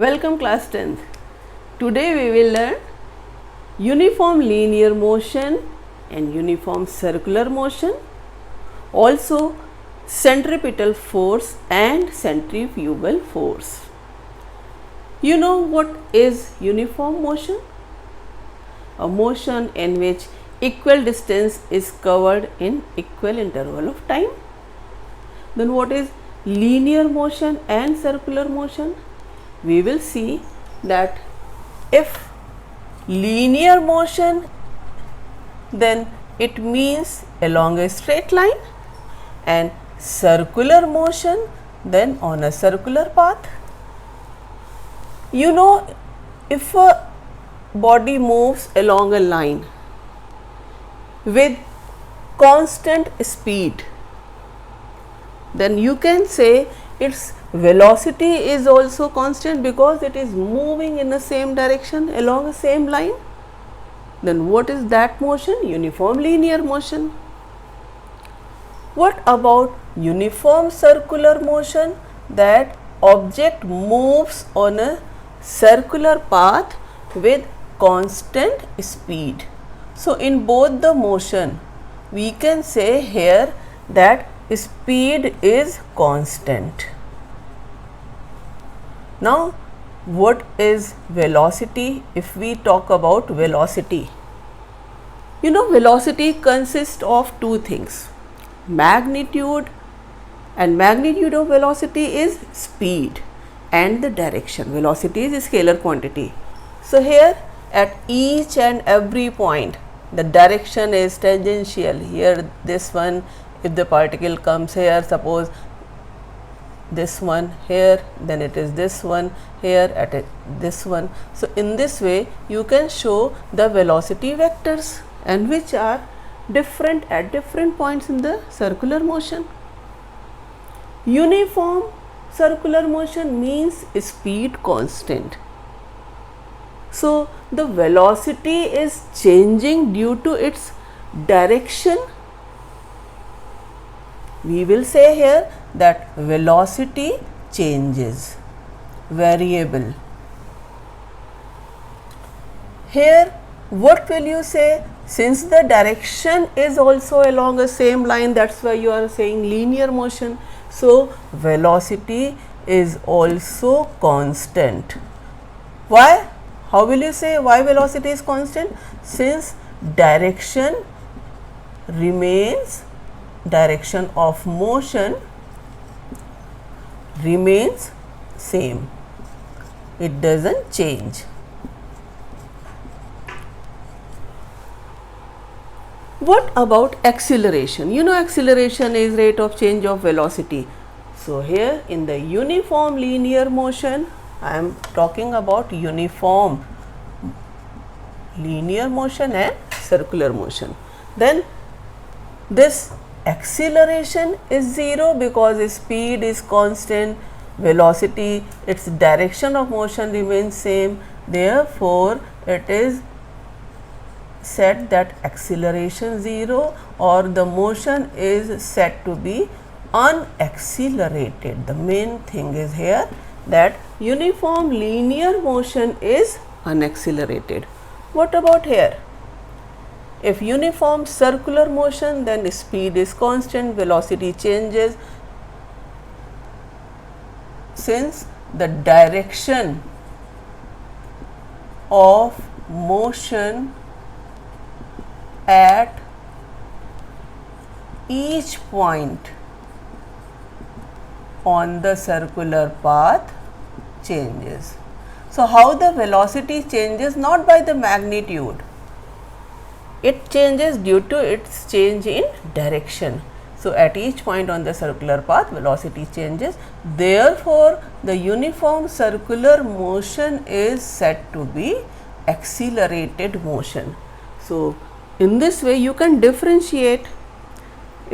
Welcome class 10th. Today we will learn uniform linear motion and uniform circular motion, also centripetal force and centrifugal force. You know what is uniform motion? A motion in which equal distance is covered in equal interval of time. Then what is linear motion and circular motion? We will see that if linear motion, then it means along a straight line, and circular motion then on a circular path. You know, if a body moves along a line with constant speed, then you can say its velocity is also constant because it is moving in the same direction along the same line. Then what is that motion? Uniform linear motion. What about uniform circular motion? That object moves on a circular path with constant speed. So in both the motion we can say here that speed is constant. Now what is velocity? If we talk about velocity, you know, velocity consists of two things: magnitude, and magnitude of velocity is speed, and the direction. Velocity is a scalar quantity. So here at each and every point the direction is tangential. Here this one, if the particle comes here, suppose this one here, then it is this one here at this one. So in this way you can show the velocity vectors, and which are different at different points in the circular motion. Uniform circular motion means speed constant. So the velocity is changing due to its direction. We will say here that velocity changes, variable. Here what will you say? Since the direction is also along the same line, that's why you are saying linear motion. So velocity is also constant. Why? How will you say why velocity is constant? Since direction remains, direction of motion remains same, it doesn't change. What about acceleration? You know, acceleration is rate of change of velocity. So here in the uniform linear motion, I am talking about uniform linear motion and circular motion. Then this acceleration is 0 because speed is constant, velocity, its direction of motion remains same. Therefore it is said that acceleration 0, or the motion is said to be unaccelerated. The main thing is here that uniform linear motion is unaccelerated. What about here? If uniform circular motion, then speed is constant, velocity changes. Since the direction of motion at each point on the circular path changes. So how the velocity changes? Not by the magnitude, it changes due to its change in direction. So at each point on the circular path velocity changes. Therefore the uniform circular motion is said to be accelerated motion. So in this way you can differentiate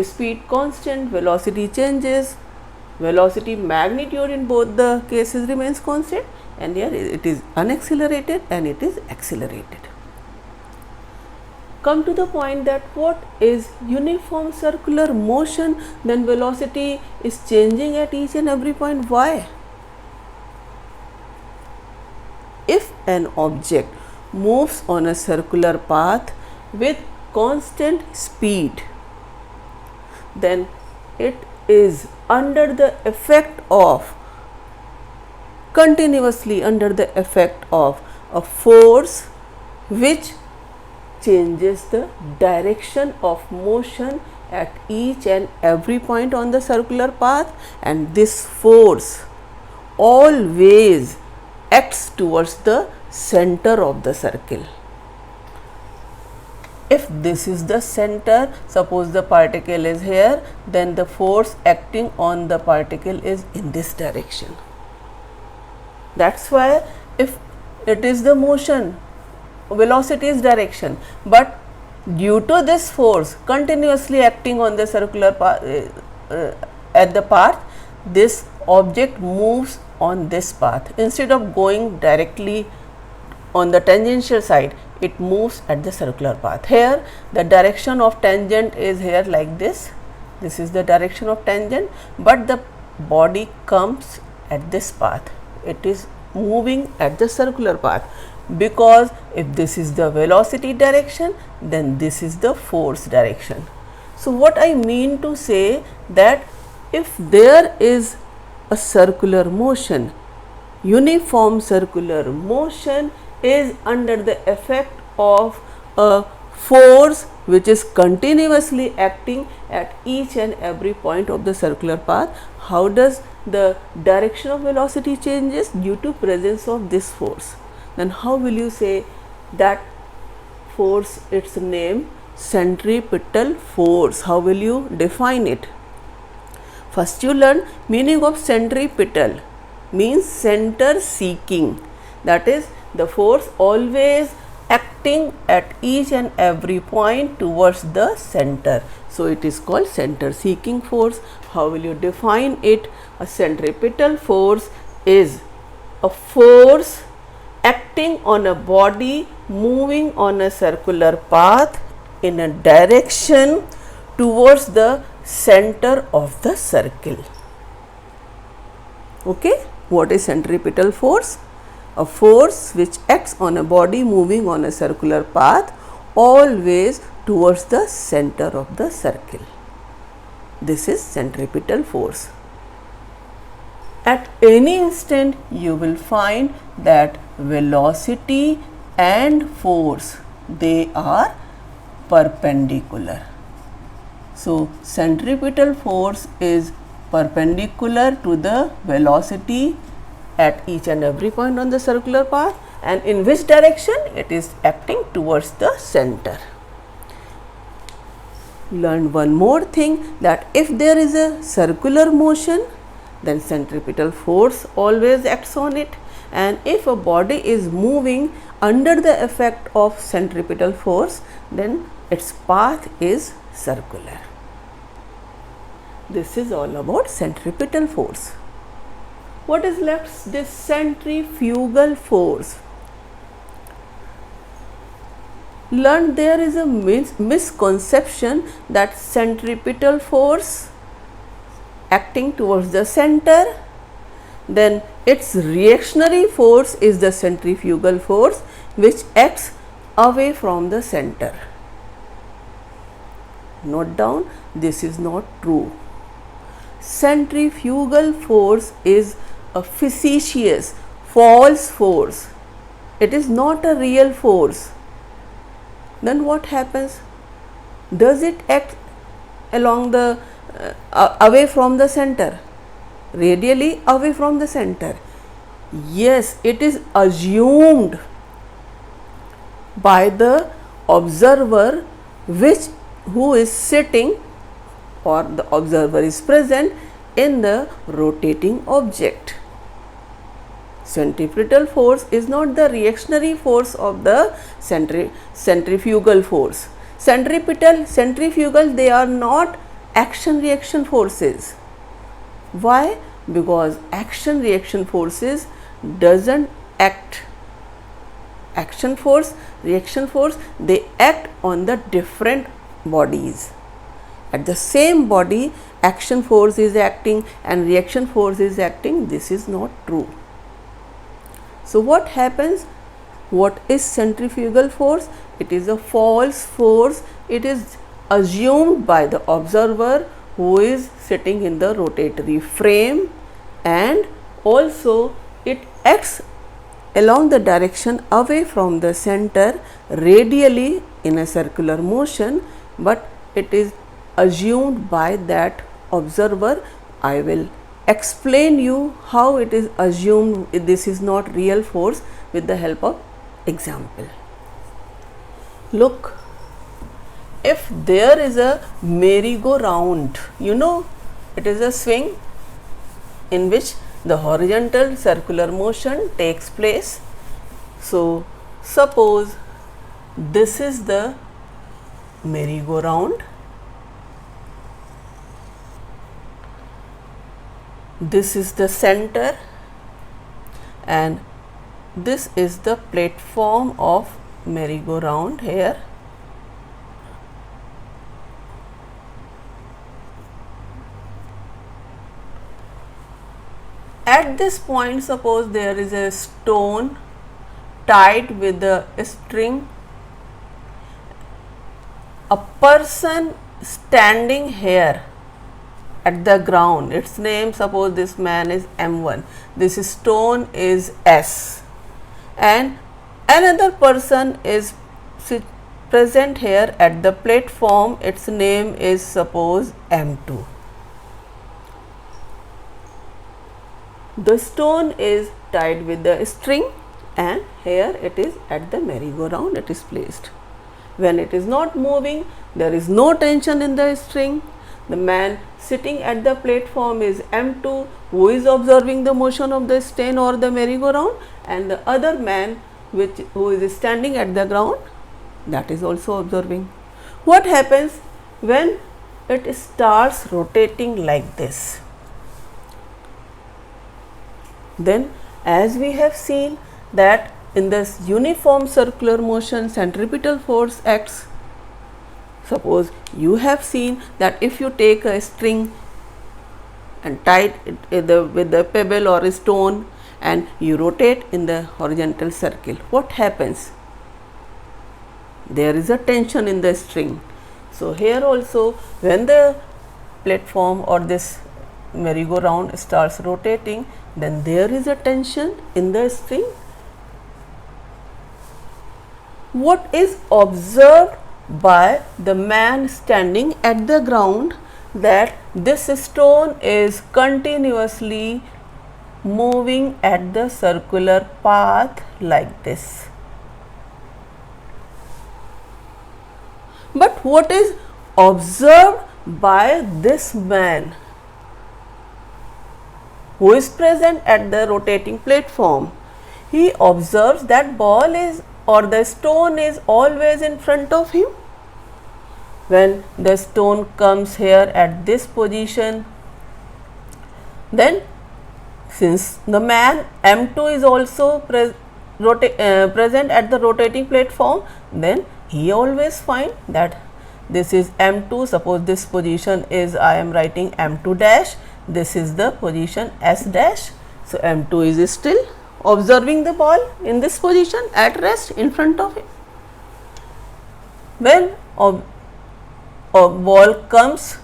speed constant, velocity changes, velocity magnitude in both the cases remains constant, and here it is unaccelerated and it is accelerated. Come to the point that what is uniform circular motion? Then velocity is changing at each and every point. Why? if an object moves on a circular path with constant speed, then it is under the effect of continuously under the effect of a force which changes the direction of motion at each and every point on the circular path, and this force always acts towards the center of the circle. If this is the center, suppose the particle is here, then the force acting on the particle is in this direction. That's why if it is the motion, velocity is direction, but due to this force continuously acting on the circular path at the path, this object moves on this path. Instead of going directly on the tangential side, it moves at the circular path. Here the direction of tangent is here like this. This is the direction of tangent, but the body comes at this path. It is moving at the circular path, because if this is the velocity direction, then this is the force direction. So what I mean to say, that if there is a circular motion, uniform circular motion is under the effect of a force which is continuously acting at each and every point of the circular path. How does the direction of velocity changes? Due to presence of this force. Then how will you say that force, its name centripetal force? How will you define it? First you learn meaning of centripetal, means center seeking, that is the force always acting at each and every point towards the center. So it is called center seeking force. How will you define it? A centripetal force is a force acting on a body moving on a circular path in a direction towards the center of the circle. Okay, what is centripetal force? A force which acts on a body moving on a circular path always towards the center of the circle. This is centripetal force. At any instant you will find that velocity and force, they are perpendicular. So centripetal force is perpendicular to the velocity at each and every point on the circular path, and in which direction? It is acting towards the center. Learn one more thing, that if there is a circular motion, then centripetal force always acts on it, and if a body is moving under the effect of centripetal force, then its path is circular. This is all about centripetal force. What is left? This centrifugal force. Learn there is a misconception that centripetal force acting towards the center, then its reactionary force is the centrifugal force which acts away from the center. Note down, this is not true. Centrifugal force is a fictitious, false force. It is not a real force. Then what happens? Does it act along the away from the center? Radially away from the center? Yes, it is assumed by the observer who is sitting, or the observer is present in the rotating object. Centripetal force is not the reactionary force of the centrifugal force. Centrifugal, they are not action reaction forces. Why? Because action reaction forces doesn't act. Action force, reaction force, they act on the different bodies. At the same body, action force is acting and reaction force is acting. This is not true. So what happens? What is centrifugal force? It is a false force. It is assumed by the observer who is sitting in the rotatory frame, and also it acts along the direction away from the center radially in a circular motion, but it is assumed by that observer. I will explain you how it is assumed. This is not real force with the help of example. Look, if there is a merry-go-round, you know, it is a swing in which the horizontal circular motion takes place. So suppose this is the merry-go-round, this is the center, and this is the platform of merry-go-round here. At this point, suppose there is a stone tied with a string. A person standing here at the ground, its name, suppose this man is M1, this stone is S, and another person is present here at the platform, its name is suppose M2. The stone is tied with the string, and here it is at the merry-go-round it is placed. When it is not moving, there is no tension in the string. The man sitting at the platform is M2, who is observing the motion of the stone or the merry-go-round, and the other man who is standing at the ground, that is also observing. What happens when it starts rotating like this? Then, as we have seen that in this uniform circular motion centripetal force acts. Suppose you have seen that if you take a string and tie it with the pebble or a stone and you rotate in the horizontal circle, what happens? There is a tension in the string. So here also, when the platform or this merry-go-round starts rotating, then there is a tension in the string. What is observed by the man standing at the ground, that this stone is continuously moving at the circular path like this. But what is observed by this man who is present at the rotating platform? He observes that ball is or the stone is always in front of him. When the stone comes here at this position, then since the man M2 is also present at the rotating platform, then he always find that this is M2. Suppose this position is, I am writing M2 dash, this is the position S dash. So M2 is still observing the ball in this position at rest in front of him. When a ball comes,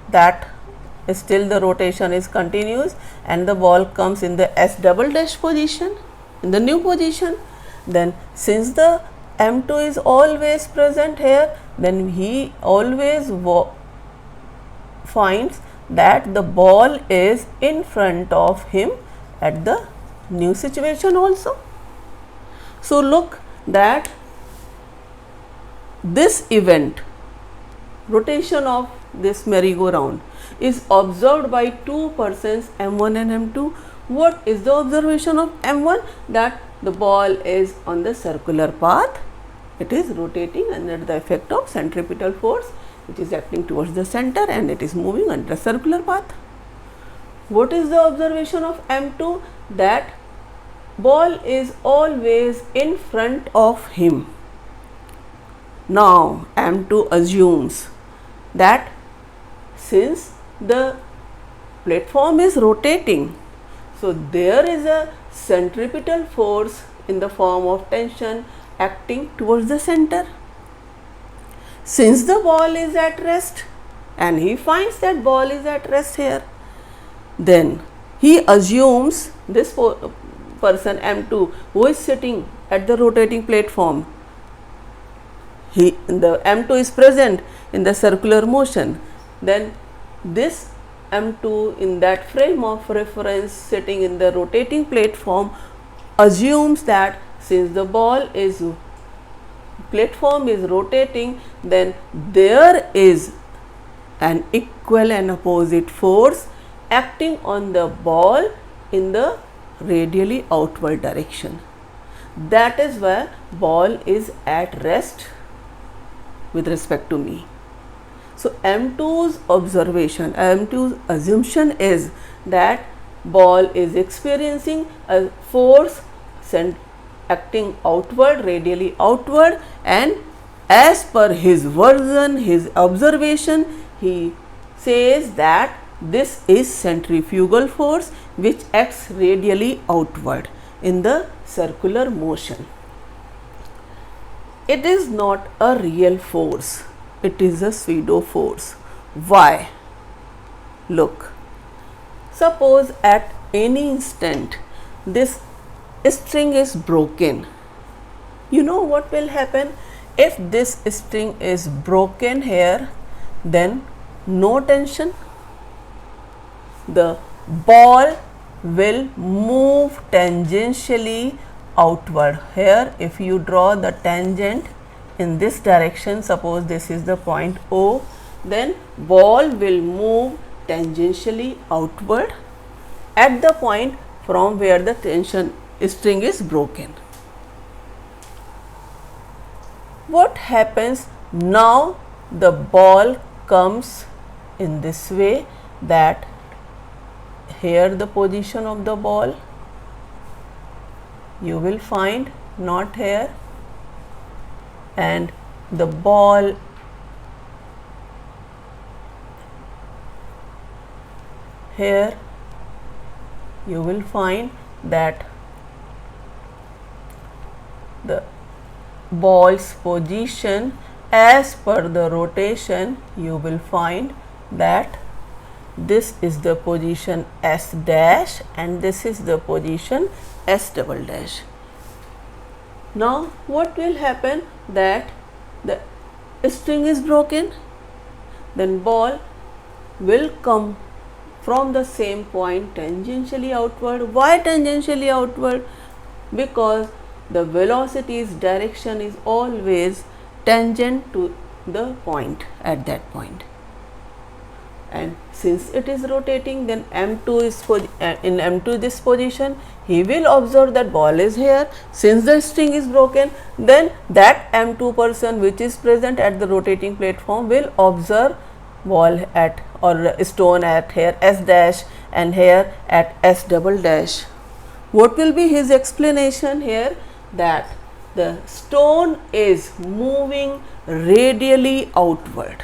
that still the rotation is continuous and the ball comes in the S double dash position, in the new position, then since the M2 is always present here, then he always finds that the ball is in front of him at the new situation also. So look that this event, rotation of this merry-go-round, is observed by two persons, M1 and M2. What is the observation of M1? That the ball is on the circular path, it is rotating under the effect of centripetal force which is acting towards the center and it is moving under a circular path. What is the observation of M2? That ball is always in front of him. Now M2 assumes that since the platform is rotating, So there is a centripetal force in the form of tension acting towards the center. Since the ball is at rest and he finds that ball is at rest here, then he assumes this person M2 who is sitting at the rotating platform, the M2 is present in the circular motion, then this M2 in that frame of reference sitting in the rotating platform assumes that since the platform is rotating, then there is an equal and opposite force acting on the ball in the radially outward direction. That is why ball is at rest with respect to me. So M2's observation, M2's assumption is that ball is experiencing a force acting outward, radially outward, and as per his version, his observation, he says that this is centrifugal force which acts radially outward in the circular motion. It is not a real force, it is a pseudo force. Why? Look, suppose at any instant this string is broken. You know what will happen? If this string is broken here, then no tension. The ball will move tangentially outward. Here, if you draw the tangent in this direction, suppose this is the point O, then ball will move tangentially outward at the point from where the tension string is broken. What happens now? The ball comes in this way, that here the position of the ball you will find not here, and the ball here you will find that the ball's position as per the rotation, you will find that this is the position S dash and this is the position S double dash. Now what will happen? That the string is broken, then ball will come from the same point tangentially outward. Why tangentially outward? Because the velocity's direction is always tangent to the point at that point. And since it is rotating, then M2 is in M2 this position, he will observe that ball is here. Since the string is broken, then that M2 person which is present at the rotating platform will observe ball at or stone at here S dash and here at S double dash. What will be his explanation here? That the stone is moving radially outward.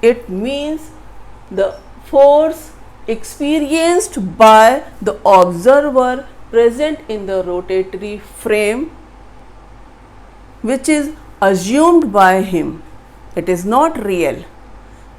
It means the force experienced by the observer present in the rotatory frame, which is assumed by him, it is not real,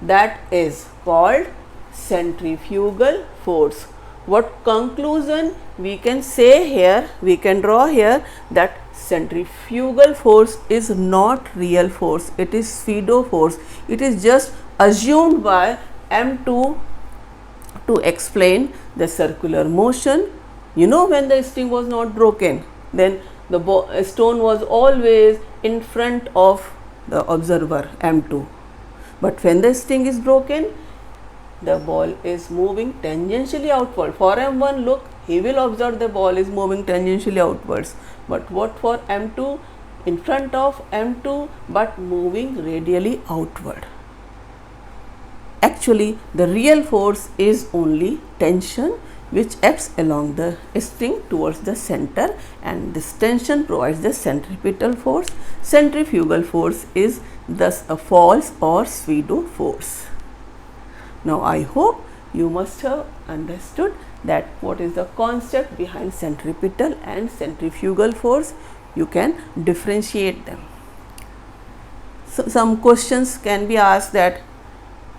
that is called centrifugal force. What conclusion we can say here, we can draw here, that centrifugal force is not real force, it is pseudo force. It is just assumed by M2 to explain the circular motion. You know, when the string was not broken, then the stone was always in front of the observer M2. But when the string is broken, the ball is moving tangentially outward. For M1, look, he will observe the ball is moving tangentially outwards. But what for M2? In front of M2, but moving radially outward. Actually, the real force is only tension which acts along the string towards the center, and this tension provides the centripetal force. Centrifugal force is thus a false or pseudo force. Now, I hope you must have understood that what is the concept behind centripetal and centrifugal force. You can differentiate them. So some questions can be asked that,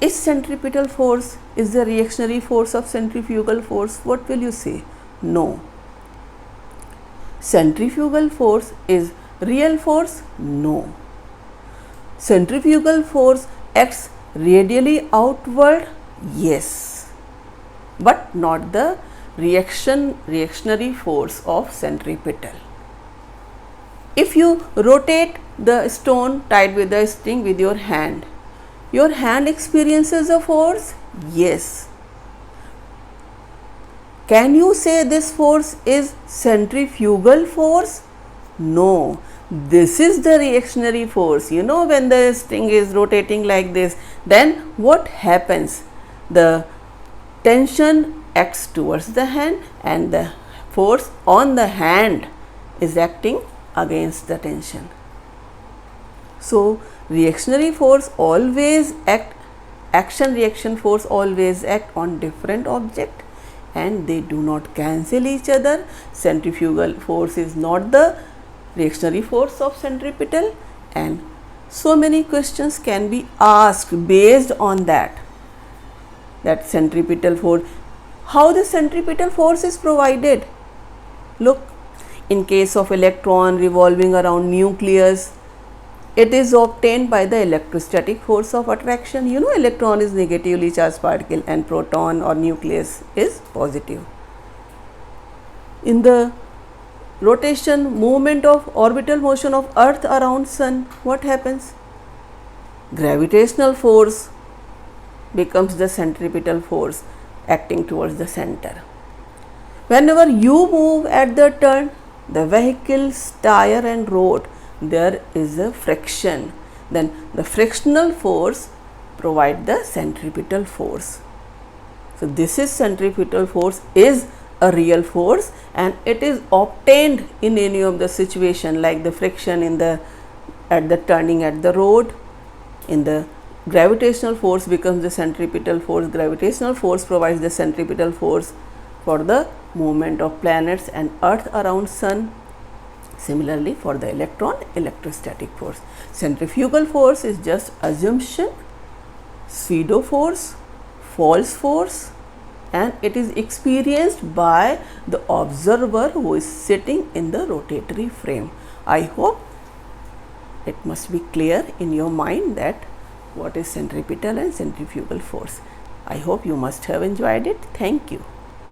is centripetal force is the reactionary force of centrifugal force? What will you say? No. Centrifugal force is real force? No. Centrifugal force acts radially outward? Yes, but not the reactionary force of centripetal. If you rotate the stone tied with the string with your hand experiences a force? Yes. Can you say this force is centrifugal force? No. This is the reactionary force. You know, when the string is rotating like this, then what happens? The tension acts towards the hand and the force on the hand is acting against the tension. So, reactionary force always action reaction force always act on different object and they do not cancel each other. Centrifugal force is not the reactionary force of centripetal, and so many questions can be asked based on that centripetal force. How the centripetal force is provided? Look, in case of electron revolving around nucleus, it is obtained by the electrostatic force of attraction. You know, electron is negatively charged particle and proton or nucleus is positive. In the orbital motion of earth around sun, what happens? Gravitational force becomes the centripetal force acting towards the center. Whenever you move at the turn, the vehicle's tire and road, there is a friction. Then the frictional force provide the centripetal force. So this is centripetal force is a real force and it is obtained in any of the situation like the friction at the turning at the road. In the gravitational force becomes the centripetal force. Gravitational force provides the centripetal force for the movement of planets and earth around sun. Similarly, for the electron, electrostatic force. Centrifugal force is just assumption, pseudo force, false force, and it is experienced by the observer who is sitting in the rotatory frame. I hope it must be clear in your mind that what is centripetal and centrifugal force. I hope you must have enjoyed it. Thank you.